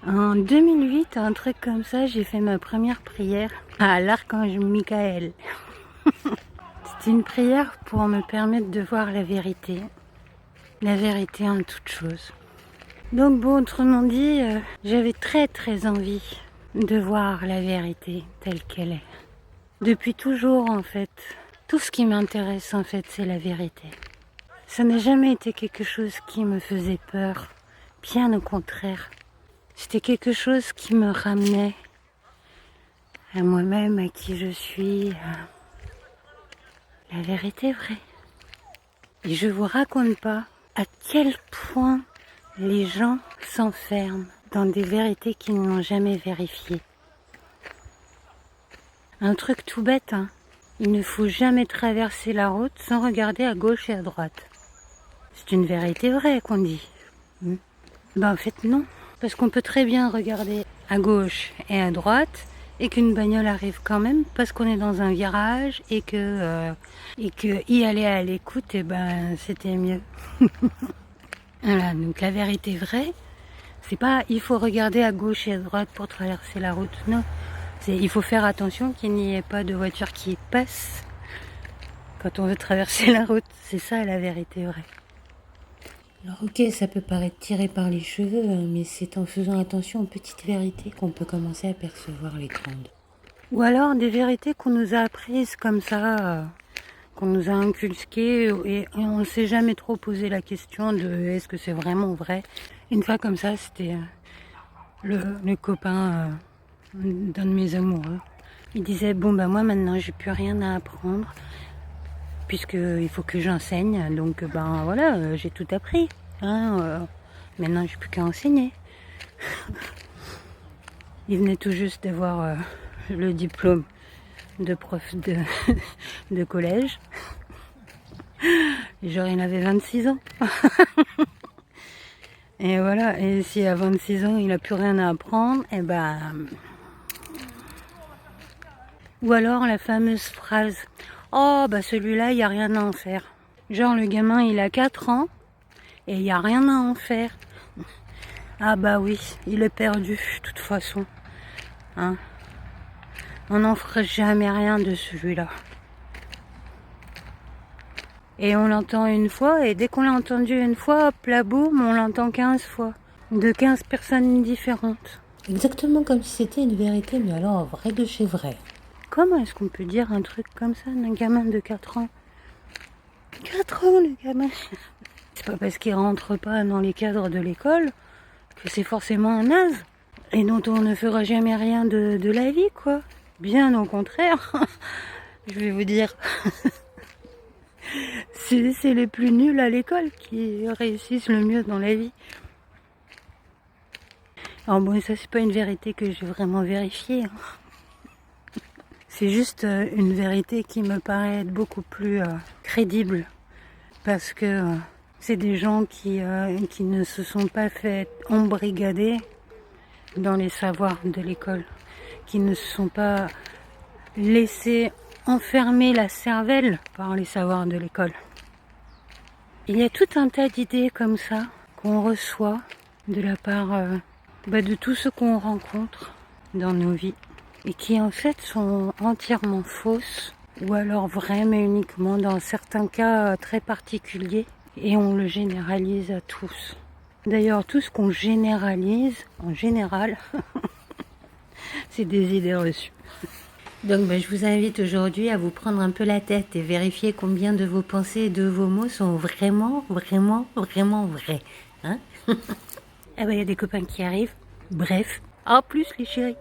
En 2008, un truc comme ça, j'ai fait ma première prière à l'archange Michael. C'était une prière pour me permettre de voir la vérité en toute chose. Donc bon, autrement dit, j'avais très envie de voir la vérité telle qu'elle est. Depuis toujours en fait, tout ce qui m'intéresse en fait, c'est la vérité. Ça n'a jamais été quelque chose qui me faisait peur, bien au contraire. C'était quelque chose qui me ramenait à moi-même, à qui je suis, la vérité vraie. Et je vous raconte pas à quel point les gens s'enferment dans des vérités qu'ils n'ont jamais vérifiées. Un truc tout bête, hein. Il ne faut jamais traverser la route sans regarder à gauche et à droite. C'est une vérité vraie qu'on dit. Ben en fait non. Parce qu'on peut très bien regarder à gauche et à droite et qu'une bagnole arrive quand même parce qu'on est dans un virage et que y aller à l'écoute, et ben c'était mieux. Voilà, donc la vérité vraie, c'est pas il faut regarder à gauche et à droite pour traverser la route, non. C'est il faut faire attention qu'il n'y ait pas de voiture qui passe quand on veut traverser la route. C'est ça la vérité vraie. Alors ok, ça peut paraître tiré par les cheveux, mais c'est en faisant attention aux petites vérités qu'on peut commencer à percevoir les grandes. Ou alors des vérités qu'on nous a apprises comme ça, qu'on nous a inculquées et on ne s'est jamais trop posé la question de est-ce que c'est vraiment vrai. Une fois comme ça, c'était le copain d'un de mes amoureux. Il disait bon ben moi maintenant j'ai plus rien à apprendre puisqu'il faut que j'enseigne, donc ben voilà, j'ai tout appris. Maintenant j'ai plus qu'à enseigner. Il venait tout juste d'avoir le diplôme de prof de collège. Genre il avait 26 ans. Et voilà, et si à 26 ans il n'a plus rien à apprendre, et ben... Ou alors la fameuse phrase « Oh, bah celui-là, il n'y a rien à en faire. » Genre le gamin, il a 4 ans et il n'y a rien à en faire. Ah bah oui, il est perdu, de toute façon. Hein? On n'en fera jamais rien de celui-là. Et on l'entend une fois, et dès qu'on l'a entendu une fois, hop, la boum, on l'entend 15 fois. De 15 personnes différentes. Exactement comme si c'était une vérité, mais alors vrai de chez vrai. Comment est-ce qu'on peut dire un truc comme ça d'un gamin de 4 ans? 4 ans, le gamin. C'est pas parce qu'il rentre pas dans les cadres de l'école que c'est forcément un naze. Et dont on ne fera jamais rien de la vie, quoi. Bien au contraire. Je vais vous dire. C'est les plus nuls à l'école qui réussissent le mieux dans la vie. Alors bon, ça c'est pas une vérité que j'ai vraiment vérifiée. C'est juste une vérité qui me paraît être beaucoup plus crédible. Parce que c'est des gens qui ne se sont pas fait embrigader dans les savoirs de l'école. Qui ne se sont pas laissés enfermer la cervelle par les savoirs de l'école. Il y a tout un tas d'idées comme ça qu'on reçoit de la part de tous ceux qu'on rencontre dans nos vies et qui en fait sont entièrement fausses ou alors vraies mais uniquement dans certains cas très particuliers et on le généralise à tous. D'ailleurs tout ce qu'on généralise en général c'est des idées reçues. Donc je vous invite aujourd'hui à vous prendre un peu la tête et vérifier combien de vos pensées et de vos mots sont vraiment vrais. Hein? Ah bah il y a des copains qui arrivent. Bref, en plus les chéris.